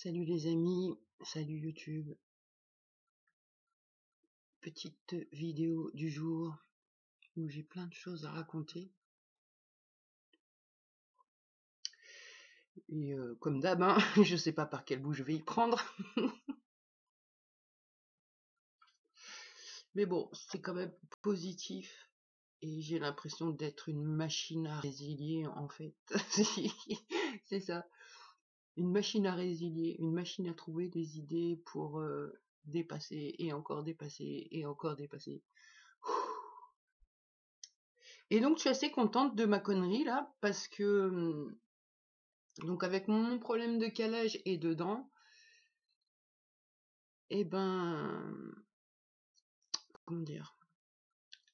Salut les amis, salut YouTube. Petite vidéo du jour où j'ai plein de choses à raconter. Et comme d'hab, hein, je sais pas par quel bout je vais y prendre. Mais bon, c'est quand même positif. Et j'ai l'impression d'être une machine à résilier en fait. C'est ça. Une machine à résilier, une machine à trouver des idées pour dépasser et encore dépasser et encore dépasser. Et donc je suis assez contente de ma connerie là parce que donc avec mon problème de calage et de dents, et ben comment dire,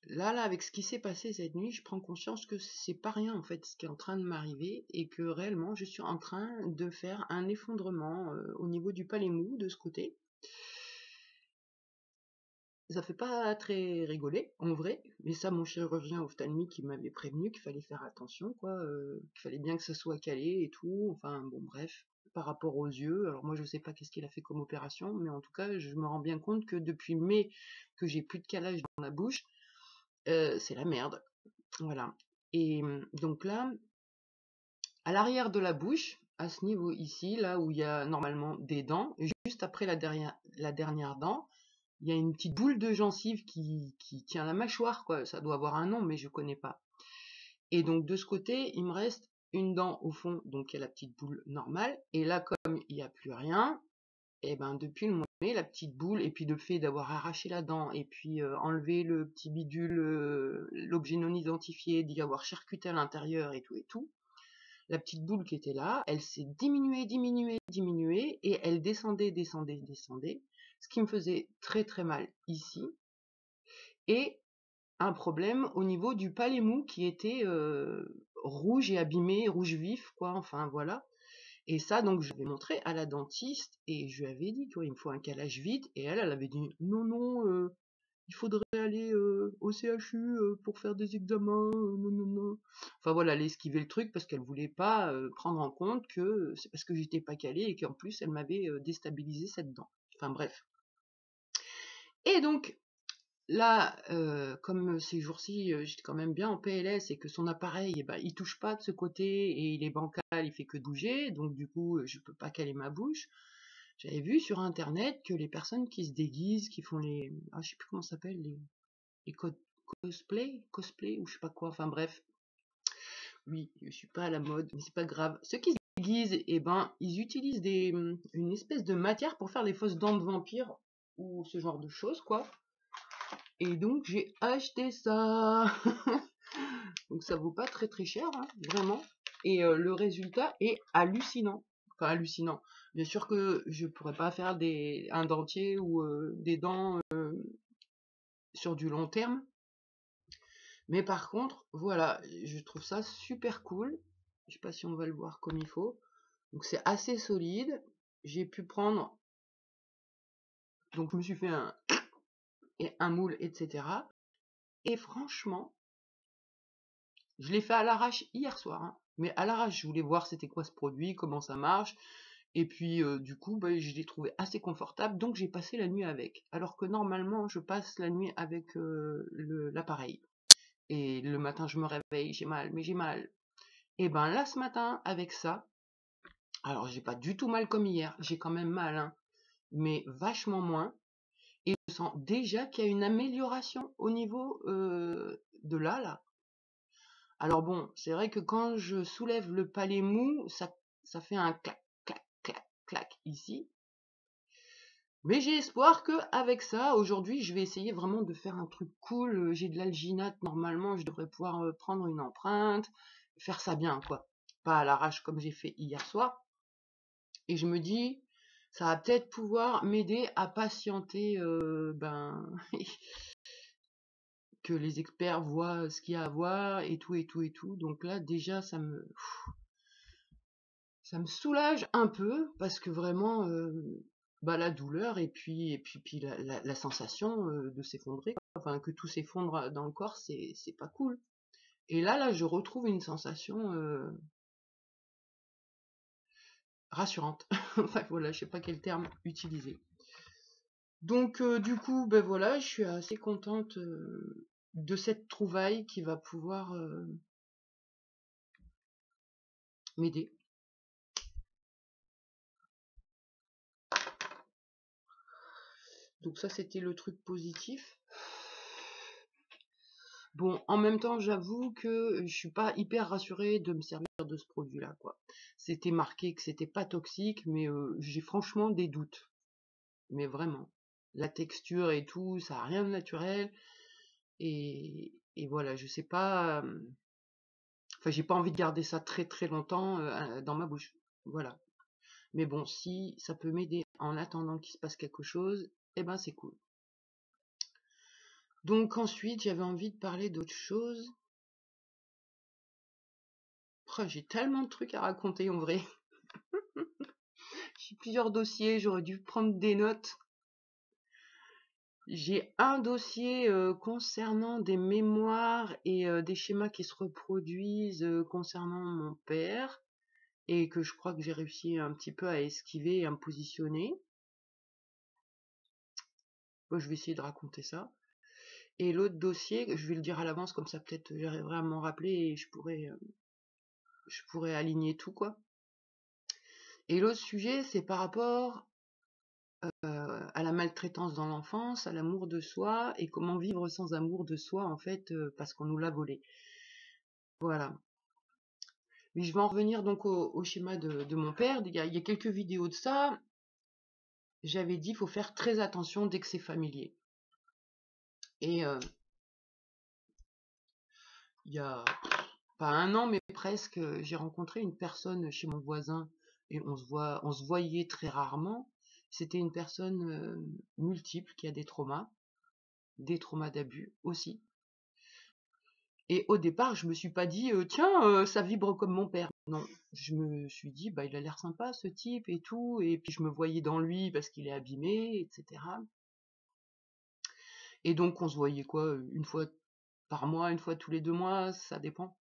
là avec ce qui s'est passé cette nuit, je prends conscience que c'est pas rien en fait ce qui est en train de m'arriver et que réellement je suis en train de faire un effondrement au niveau du palais mou de ce côté. Ça fait pas très rigoler, en vrai, mais ça, mon chirurgien ophtalmique qui m'avait prévenu qu'il fallait faire attention, quoi, qu'il fallait bien que ça soit calé et tout, enfin, bon, bref, par rapport aux yeux, alors moi je sais pas qu'est-ce qu'il a fait comme opération, mais en tout cas, je me rends bien compte que depuis mai, que j'ai plus de calage dans la bouche, c'est la merde, voilà. Et donc là, à l'arrière de la bouche, à ce niveau ici, là où il y a normalement des dents, juste après la dernière dent, il y a une petite boule de gencive qui tient la mâchoire, quoi. Ça doit avoir un nom, mais je connais pas. Et donc de ce côté, il me reste une dent au fond, donc il y a la petite boule normale. Et là, comme il n'y a plus rien, et ben depuis le mois de mai, la petite boule, et puis le fait d'avoir arraché la dent, et puis enlevé le petit bidule, l'objet non identifié, d'y avoir charcuté à l'intérieur et tout, la petite boule qui était là, elle s'est diminuée, et elle descendait, ce qui me faisait très très mal ici, et un problème au niveau du palais mou qui était rouge et abîmé, rouge vif, quoi, enfin voilà. Et ça, donc, je l'ai montré à la dentiste, et je lui avais dit qu'il me faut un calage vite, et elle avait dit, non, non, il faudrait aller au CHU pour faire des examens, non, non, non. Enfin voilà, elle esquivait le truc parce qu'elle voulait pas prendre en compte que c'est parce que j'étais pas calée et qu'en plus elle m'avait déstabilisé cette dent. Enfin bref. Et donc là, comme ces jours-ci, j'étais quand même bien en PLS et que son appareil, eh ben, il touche pas de ce côté et il est bancal, il fait que bouger, donc du coup, je peux pas caler ma bouche. J'avais vu sur internet que les personnes qui se déguisent, qui font les, ah, je sais plus comment ça s'appelle, les cosplay ou je sais pas quoi, enfin bref. Oui, je suis pas à la mode, mais c'est pas grave. Ceux qui se déguisent, eh ben, ils utilisent une espèce de matière pour faire des fausses dents de vampire ou ce genre de choses, quoi. Et donc j'ai acheté ça. Donc ça vaut pas très très cher, hein, vraiment. Et le résultat est hallucinant. Enfin hallucinant. Bien sûr que je pourrais pas faire un dentier ou des dents sur du long terme. Mais par contre, voilà, je trouve ça super cool. Je sais pas si on va le voir comme il faut. Donc c'est assez solide. J'ai pu prendre, donc je me suis fait un moule, etc. Et franchement, je l'ai fait à l'arrache hier soir. Hein. Mais à l'arrache, je voulais voir c'était quoi ce produit, comment ça marche. Et puis du coup, bah, je l'ai trouvé assez confortable. Donc j'ai passé la nuit avec. Alors que normalement, je passe la nuit avec l'appareil. Et le matin, je me réveille, j'ai mal, mais j'ai mal. Et ben là, ce matin, avec ça, alors j'ai pas du tout mal comme hier, j'ai quand même mal, hein, mais vachement moins. Et je sens déjà qu'il y a une amélioration au niveau de là. Alors bon, c'est vrai que quand je soulève le palais mou, ça fait un clac, clac, clac, clac ici. Mais j'ai espoir que avec ça, aujourd'hui, je vais essayer vraiment de faire un truc cool. J'ai de l'alginate, normalement, je devrais pouvoir prendre une empreinte, faire ça bien, quoi. Pas à l'arrache comme j'ai fait hier soir. Et je me dis, ça va peut-être pouvoir m'aider à patienter, que les experts voient ce qu'il y a à voir et tout. Donc là, déjà, ça me soulage un peu parce que vraiment, la douleur et puis la sensation de s'effondrer, enfin que tout s'effondre dans le corps, c'est pas cool. Et là, je retrouve une sensation rassurante. Enfin voilà, je sais pas quel terme utiliser. Donc du coup, ben voilà, je suis assez contente de cette trouvaille qui va pouvoir m'aider. Donc ça, c'était le truc positif. Bon, en même temps, j'avoue que je suis pas hyper rassurée de me servir de ce produit-là, quoi. C'était marqué que c'était pas toxique, mais j'ai franchement des doutes. Mais vraiment. La texture et tout, ça a rien de naturel. Et voilà, je sais pas. Enfin, j'ai pas envie de garder ça très très longtemps dans ma bouche. Voilà. Mais bon, si ça peut m'aider en attendant qu'il se passe quelque chose, eh ben c'est cool. Donc ensuite, j'avais envie de parler d'autre chose. Oh, j'ai tellement de trucs à raconter en vrai. J'ai plusieurs dossiers, j'aurais dû prendre des notes. J'ai un dossier concernant des mémoires et des schémas qui se reproduisent concernant mon père et que je crois que j'ai réussi un petit peu à esquiver et à me positionner. Bon, je vais essayer de raconter ça. Et l'autre dossier, je vais le dire à l'avance, comme ça peut-être j'arriverai à m'en rappeler et je pourrais aligner tout, quoi. Et l'autre sujet, c'est par rapport à la maltraitance dans l'enfance, à l'amour de soi et comment vivre sans amour de soi, en fait, parce qu'on nous l'a volé. Voilà. Mais je vais en revenir donc au schéma de mon père. Il y a quelques vidéos de ça. J'avais dit, il faut faire très attention dès que c'est familier. Et il y a pas un an, mais presque, j'ai rencontré une personne chez mon voisin et on se voyait très rarement. C'était une personne multiple qui a des traumas d'abus aussi. Et au départ, je me suis pas dit, tiens, ça vibre comme mon père. Non, je me suis dit, bah, il a l'air sympa ce type et tout. Et puis je me voyais dans lui parce qu'il est abîmé, etc. Et donc on se voyait quoi, une fois par mois, une fois tous les 2 mois, ça dépend.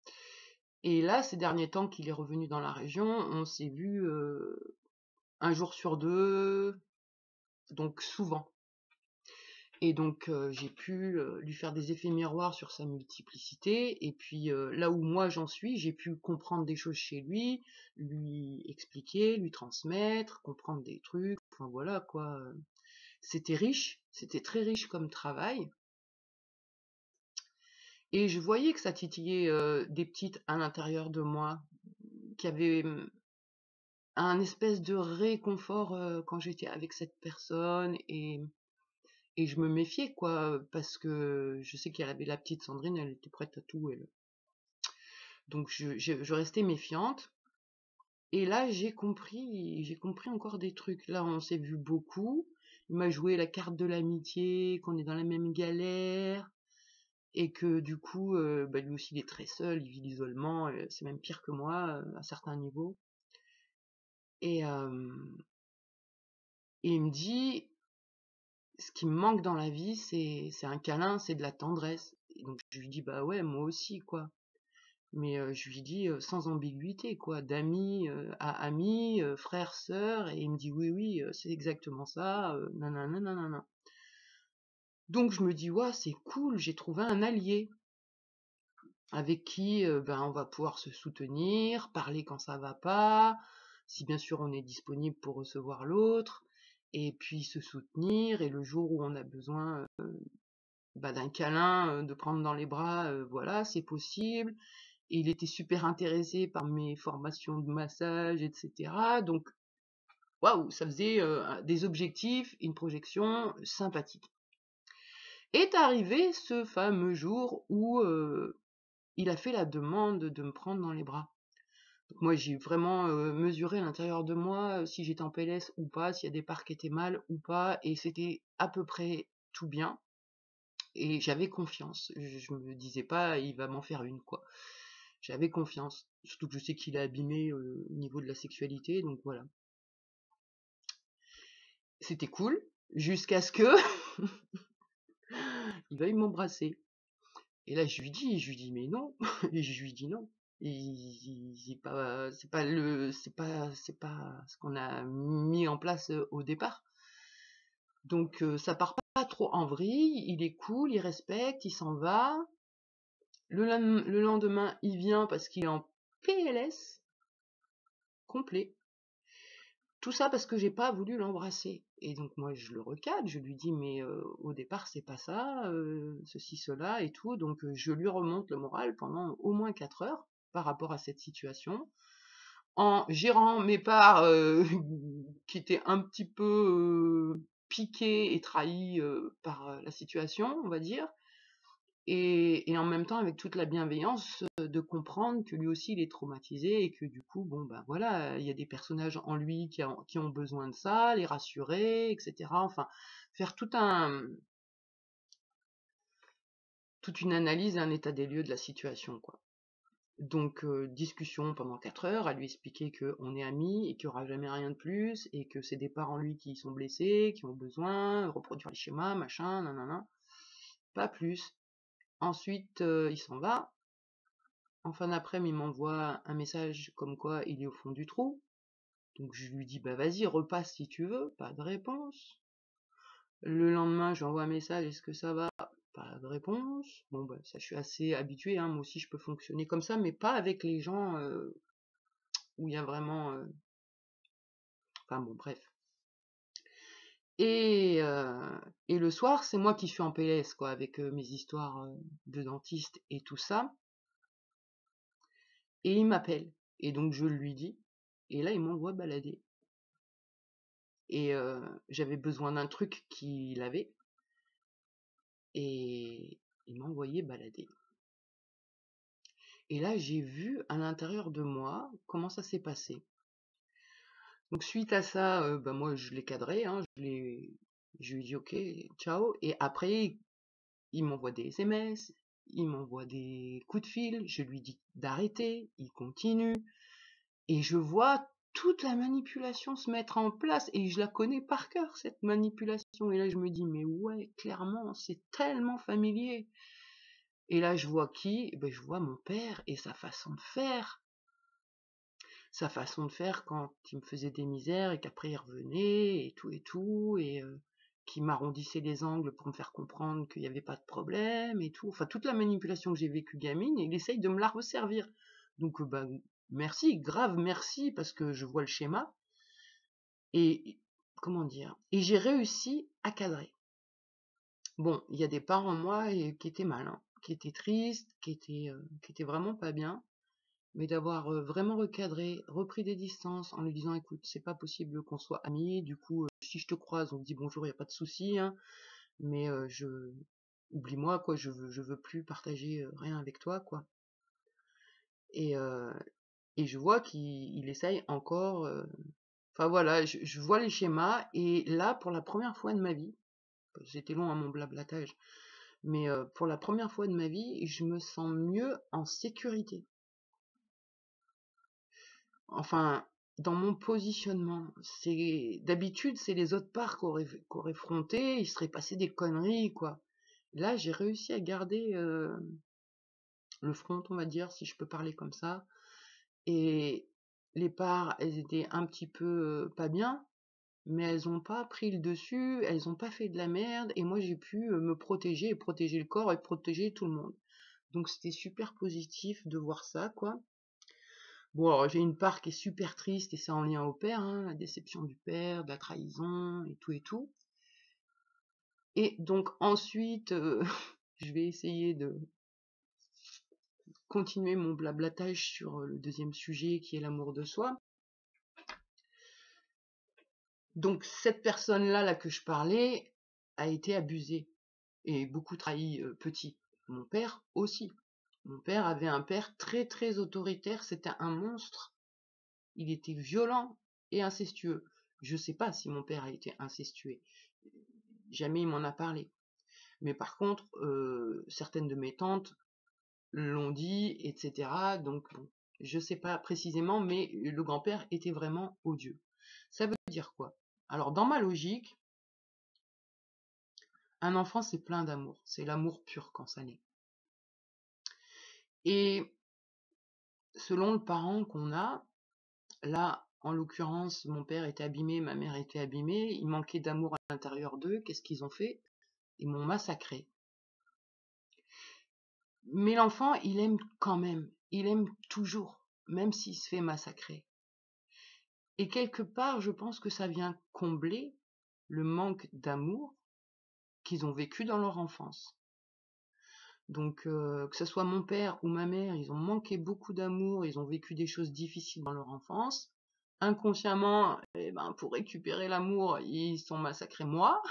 Et là, ces derniers temps qu'il est revenu dans la région, on s'est vu un jour sur deux, donc souvent. Et donc j'ai pu lui faire des effets miroirs sur sa multiplicité. Et puis là où moi j'en suis, j'ai pu comprendre des choses chez lui, lui expliquer, lui transmettre, comprendre des trucs. Enfin voilà quoi. C'était riche, c'était très riche comme travail. Et je voyais que ça titillait des petites à l'intérieur de moi, qui avaient un espèce de réconfort quand j'étais avec cette personne. Et je me méfiais, quoi, parce que je sais qu'elle avait la petite Sandrine, elle était prête à tout, elle. Donc je restais méfiante. Et là, j'ai compris encore des trucs. Là, on s'est vu beaucoup. Il m'a joué la carte de l'amitié, qu'on est dans la même galère, et que du coup, bah, lui aussi, il est très seul, il vit l'isolement, c'est même pire que moi à certains niveaux. Et, et il me dit, ce qui me manque dans la vie, c'est un câlin, c'est de la tendresse. Et donc je lui dis, bah ouais, moi aussi, quoi. Mais je lui dis sans ambiguïté, quoi, d'amis à amis, frère, sœur, et il me dit oui, oui, c'est exactement ça, nanana, nanana. Donc je me dis, ouais, c'est cool, j'ai trouvé un allié avec qui ben, on va pouvoir se soutenir, parler quand ça va pas, si bien sûr on est disponible pour recevoir l'autre, et puis se soutenir, et le jour où on a besoin bah, d'un câlin, de prendre dans les bras, voilà, c'est possible. Et il était super intéressé par mes formations de massage, etc. Donc, waouh, ça faisait des objectifs, une projection sympathique. Est arrivé ce fameux jour où il a fait la demande de me prendre dans les bras. Donc moi, j'ai vraiment mesuré à l'intérieur de moi si j'étais en PLS ou pas, s'il y a des parts qui étaient mal ou pas, et c'était à peu près tout bien. Et j'avais confiance. Je me disais pas, il va m'en faire une, quoi. J'avais confiance. Surtout que je sais qu'il est abîmé au niveau de la sexualité, donc voilà. C'était cool, jusqu'à ce que il veuille m'embrasser. Et là, je lui dis, mais non. Et je lui dis non. C'est pas ce qu'on a mis en place au départ. Donc ça part pas trop en vrille, il est cool, il respecte, il s'en va. Le lendemain, il vient parce qu'il est en PLS complet. Tout ça parce que j'ai pas voulu l'embrasser. Et donc moi je le recadre, je lui dis mais au départ c'est pas ça, ceci, cela et tout. Donc je lui remonte le moral pendant au moins 4 heures par rapport à cette situation, en gérant mes parts qui étaient un petit peu piquées et trahies par la situation, on va dire. Et en même temps avec toute la bienveillance de comprendre que lui aussi il est traumatisé et que du coup bon ben voilà, il y a des personnages en lui qui ont besoin de ça, les rassurer, etc. Enfin faire toute une analyse, un état des lieux de la situation quoi. Donc discussion pendant 4 heures à lui expliquer que on est amis et qu'il n'y aura jamais rien de plus et que c'est des parts en lui qui sont blessés, qui ont besoin, reproduire les schémas, machin, nanana, pas plus. Ensuite il s'en va. En fin d'après-midi, il m'envoie un message comme quoi il est au fond du trou. Donc je lui dis bah vas-y, repasse si tu veux, pas de réponse. Le lendemain, je lui envoie un message, est-ce que ça va? Pas de réponse. Bon bah ça je suis assez habituée, hein. Moi aussi je peux fonctionner comme ça, mais pas avec les gens où il y a vraiment. Enfin bon bref. Et, euh, et le soir, c'est moi qui suis en PLS, quoi, avec mes histoires de dentiste et tout ça. Et il m'appelle. Et donc je lui dis. Et là, il m'envoie balader. Et j'avais besoin d'un truc qu'il avait. Et il m'a envoyé balader. Et là, j'ai vu à l'intérieur de moi comment ça s'est passé. Donc suite à ça, bah, moi je l'ai cadré, hein, je lui ai dit ok, ciao. Et après, il m'envoie des SMS, il m'envoie des coups de fil, je lui dis d'arrêter, il continue. Et je vois toute la manipulation se mettre en place, et je la connais par cœur, cette manipulation. Et là, je me dis, mais ouais, clairement, c'est tellement familier. Et là, je vois qui? Ben, je vois mon père et sa façon de faire. Sa façon de faire quand il me faisait des misères et qu'après il revenait et qui m'arrondissait les angles pour me faire comprendre qu'il n'y avait pas de problème et tout. Enfin, toute la manipulation que j'ai vécue gamine, il essaye de me la resservir. Donc, bah, merci, grave merci, parce que je vois le schéma. Et, comment dire? Et j'ai réussi à cadrer. Bon, il y a des parts en moi qui étaient mal, hein, qui étaient tristes, qui étaient vraiment pas bien. Mais d'avoir vraiment recadré, repris des distances en lui disant écoute, c'est pas possible qu'on soit amis, du coup, si je te croise, on te dit bonjour, il n'y a pas de souci, hein, mais oublie-moi, quoi, je veux plus partager rien avec toi, quoi. Et, euh, et je vois qu'il essaye encore. Enfin voilà, je vois les schémas, et là, pour la première fois de ma vie, c'était long à mon blablatage, mais pour la première fois de ma vie, je me sens mieux en sécurité. Enfin, dans mon positionnement, d'habitude c'est les autres parts qu'auraient fronté, il serait passé des conneries quoi. Là, j'ai réussi à garder le front, on va dire, si je peux parler comme ça. Et les parts, elles étaient un petit peu pas bien, mais elles ont pas pris le dessus, elles ont pas fait de la merde, et moi j'ai pu me protéger et protéger le corps et protéger tout le monde. Donc c'était super positif de voir ça, quoi. Bon, alors j'ai une part qui est super triste et c'est en lien au père, hein, la déception du père, de la trahison et tout et tout. Et donc ensuite, je vais essayer de continuer mon blablatage sur le deuxième sujet qui est l'amour de soi. Donc cette personne-là là, que je parlais a été abusée et beaucoup trahi petit. Mon père aussi. Mon père avait un père très très autoritaire, c'était un monstre. Il était violent et incestueux. Je sais pas si mon père a été incestueux. Jamais il m'en a parlé. Mais par contre, certaines de mes tantes l'ont dit, etc. Donc, bon, je sais pas précisément, mais le grand-père était vraiment odieux. Ça veut dire quoi? Alors, dans ma logique, un enfant, c'est plein d'amour. C'est l'amour pur quand ça naît. Et selon le parent qu'on a, là, en l'occurrence, mon père était abîmé, ma mère était abîmée, il manquait d'amour à l'intérieur d'eux, qu'est-ce qu'ils ont fait? Ils m'ont massacré. Mais l'enfant, il aime quand même, il aime toujours, même s'il se fait massacrer. Et quelque part, je pense que ça vient combler le manque d'amour qu'ils ont vécu dans leur enfance. Donc, que ce soit mon père ou ma mère, ils ont manqué beaucoup d'amour, ils ont vécu des choses difficiles dans leur enfance. Inconsciemment, pour récupérer l'amour, ils sont massacrés moi.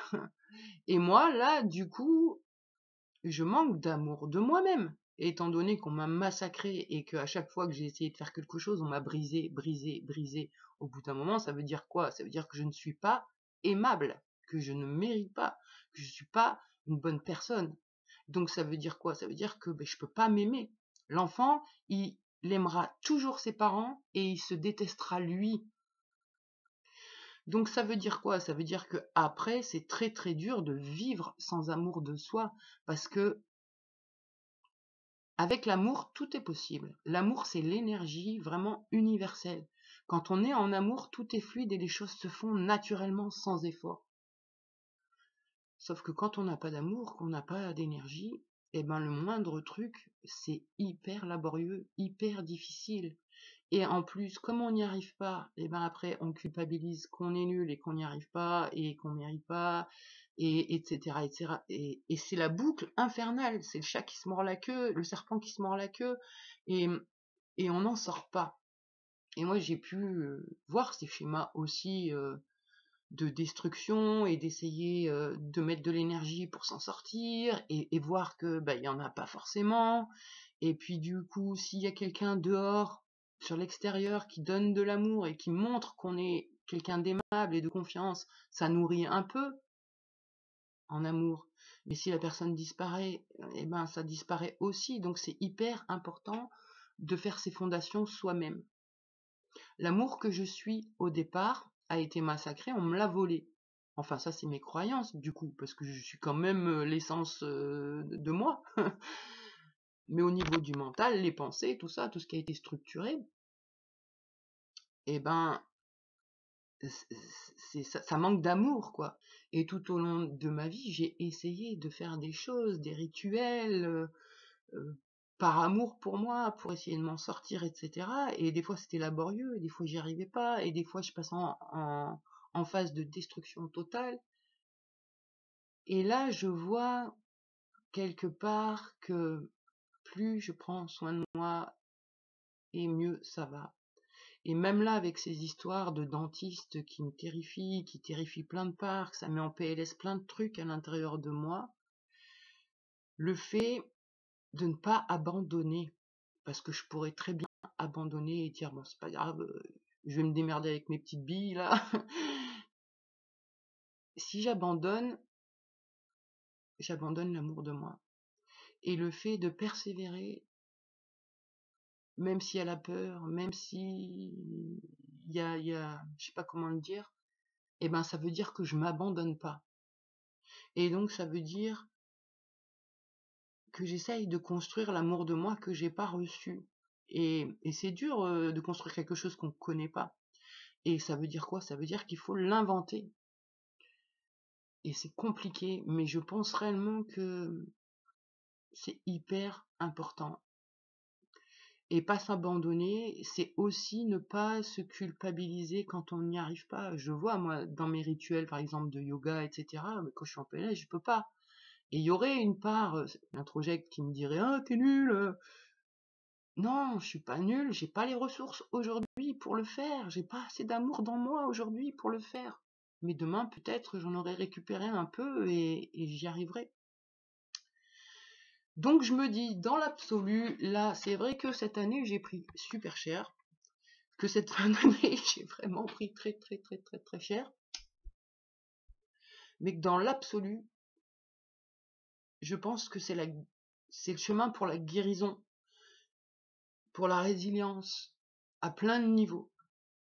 Et moi, là, du coup, je manque d'amour de moi-même. Et étant donné qu'on m'a massacré et qu'à chaque fois que j'ai essayé de faire quelque chose, on m'a brisé, brisé, brisé, au bout d'un moment, ça veut dire quoi? Ça veut dire que je ne suis pas aimable, que je ne mérite pas, que je ne suis pas une bonne personne. Donc ça veut dire quoi? Ça veut dire que je peux pas m'aimer. L'enfant, il aimera toujours ses parents et il se détestera lui. Donc ça veut dire quoi? Ça veut dire que après, c'est très très dur de vivre sans amour de soi, parce que avec l'amour, tout est possible. L'amour, c'est l'énergie vraiment universelle. Quand on est en amour, tout est fluide et les choses se font naturellement sans effort. Sauf que quand on n'a pas d'amour, qu'on n'a pas d'énergie, le moindre truc, c'est hyper laborieux, hyper difficile. Et en plus, comme on n'y arrive pas, après, on culpabilise qu'on est nul et qu'on n'y arrive pas et qu'on mérite pas, et etc., etc. Et c'est la boucle infernale. C'est le chat qui se mord la queue, le serpent qui se mord la queue, et, et on n'en sort pas. Et moi, j'ai pu voir ces schémas aussi de destruction et d'essayer de mettre de l'énergie pour s'en sortir et voir que il y en a pas forcément. Et puis du coup, s'il y a quelqu'un dehors, sur l'extérieur, qui donne de l'amour et qui montre qu'on est quelqu'un d'aimable et de confiance, ça nourrit un peu en amour. Mais si la personne disparaît, ça disparaît aussi. Donc c'est hyper important de faire ses fondations soi-même. L'amour que je suis au départ a été massacré, on me l'a volé. Enfin, ça, c'est mes croyances, du coup, parce que je suis quand même l'essence de moi. Mais au niveau du mental, les pensées, tout ça, tout ce qui a été structuré, eh ben, ça manque d'amour, quoi. Et tout au long de ma vie, j'ai essayé de faire des choses, des rituels, par amour pour moi, pour essayer de m'en sortir, etc. Et des fois, c'était laborieux, et des fois, j'y arrivais pas, et des fois, je passais en phase de destruction totale. Et là, je vois quelque part que plus je prends soin de moi, et mieux ça va. Et même là, avec ces histoires de dentistes qui me terrifient, qui terrifient plein de parts, que ça met en PLS plein de trucs à l'intérieur de moi, le fait de ne pas abandonner, parce que je pourrais très bien abandonner et dire bon, c'est pas grave, je vais me démerder avec mes petites billes là. Si j'abandonne, j'abandonne l'amour de moi. Et le fait de persévérer, même s'il y a la peur, même si je sais pas comment le dire, ça veut dire que je m'abandonne pas. Et donc ça veut dire que j'essaye de construire l'amour de moi que j'ai pas reçu. Et c'est dur de construire quelque chose qu'on connaît pas. Et ça veut dire quoi? Ça veut dire qu'il faut l'inventer. Et c'est compliqué, mais je pense réellement que c'est hyper important. Et pas s'abandonner, c'est aussi ne pas se culpabiliser quand on n'y arrive pas. Je vois, moi, dans mes rituels, par exemple, de yoga, etc., mais quand je suis en PNL, je peux pas. Et il y aurait une part, introjecte qui me dirait, ah, t'es nul. Non, je suis pas nul, j'ai pas les ressources aujourd'hui pour le faire. J'ai pas assez d'amour dans moi aujourd'hui pour le faire. Mais demain, peut-être, j'en aurai récupéré un peu et j'y arriverai. Donc je me dis, dans l'absolu, là, c'est vrai que cette année, j'ai pris super cher. Que cette fin d'année, j'ai vraiment pris très très très très très cher. Mais que dans l'absolu, je pense que c'est le chemin pour la guérison, pour la résilience, à plein de niveaux.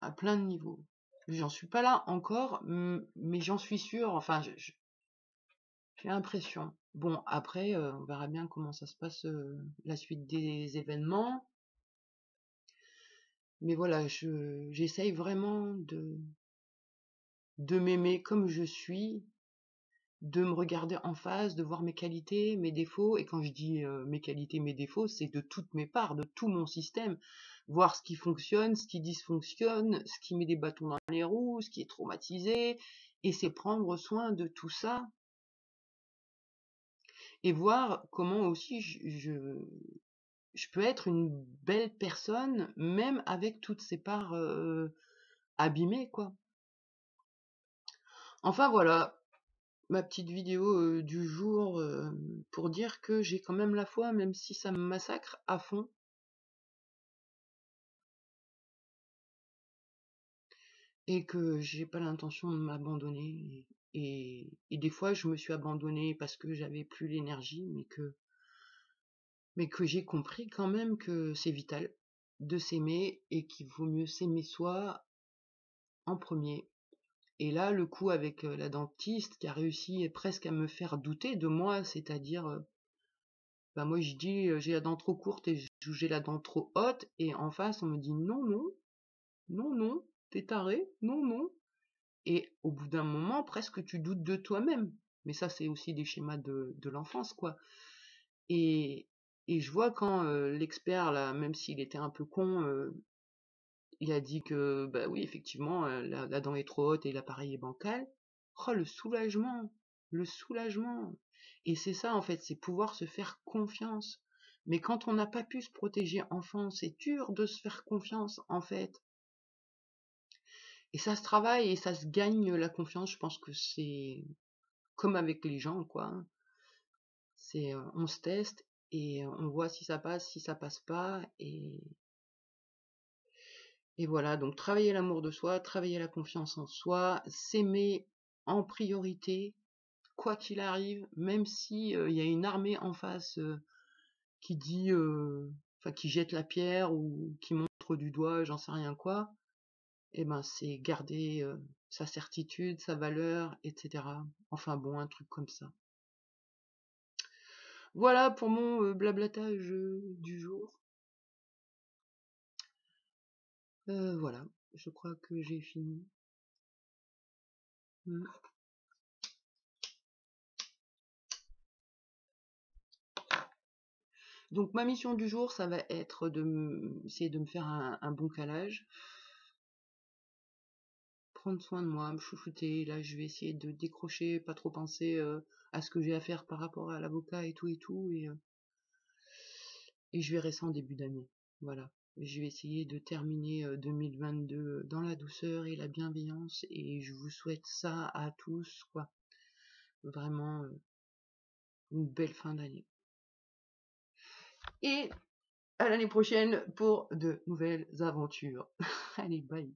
À plein de niveaux. J'en suis pas là encore, mais j'en suis sûre. Enfin, j'ai l'impression. Bon, après, on verra bien comment ça se passe la suite des événements. Mais voilà, j'essaye vraiment de m'aimer comme je suis, de me regarder en face, de voir mes qualités, mes défauts. Et quand je dis mes qualités, mes défauts, c'est de toutes mes parts, de tout mon système. Voir ce qui fonctionne, ce qui dysfonctionne, ce qui met des bâtons dans les roues, ce qui est traumatisé. Et c'est prendre soin de tout ça et voir comment aussi je peux être une belle personne, même avec toutes ces parts abîmées, quoi. Enfin voilà, ma petite vidéo du jour pour dire que j'ai quand même la foi, même si ça me massacre à fond, et que j'ai pas l'intention de m'abandonner. Et des fois, je me suis abandonnée parce que j'avais plus l'énergie, mais que j'ai compris quand même que c'est vital de s'aimer et qu'il vaut mieux s'aimer soi en premier. Et là, le coup avec la dentiste qui a réussi presque à me faire douter de moi, c'est-à-dire, bah moi je dis j'ai la dent trop courte et j'ai la dent trop haute, et en face on me dit non, non, non, non, t'es taré, non, non. Et au bout d'un moment, presque tu doutes de toi-même. Mais ça, c'est aussi des schémas de l'enfance, quoi. Et, et je vois quand l'expert, là, même s'il était un peu con, il a dit que, bah oui, effectivement, la dent est trop haute et l'appareil est bancal. Oh, le soulagement! Le soulagement! Et c'est ça, en fait, c'est pouvoir se faire confiance. Mais quand on n'a pas pu se protéger enfant, c'est dur de se faire confiance, en fait. Et ça se travaille et ça se gagne la confiance. Je pense que c'est comme avec les gens, quoi, hein. C'est, on se teste et on voit si ça passe, si ça passe pas. Et voilà, donc travailler l'amour de soi, travailler la confiance en soi, s'aimer en priorité, quoi qu'il arrive, même si il y a une armée en face qui dit, enfin qui jette la pierre ou qui montre du doigt, j'en sais rien quoi. Et ben c'est garder sa certitude, sa valeur, etc. Enfin bon, un truc comme ça. Voilà pour mon blablatage du jour. Voilà, je crois que j'ai fini. Mm. Donc ma mission du jour, ça va être essayer de me faire un bon calage, prendre soin de moi, me chouchouter. Là, je vais essayer de décrocher, pas trop penser à ce que j'ai à faire par rapport à l'avocat et tout et tout, et je verrai ça en début d'année. Voilà. Je vais essayer de terminer 2022 dans la douceur et la bienveillance, et je vous souhaite ça à tous, quoi. Vraiment une belle fin d'année. Et à l'année prochaine pour de nouvelles aventures. Allez, bye.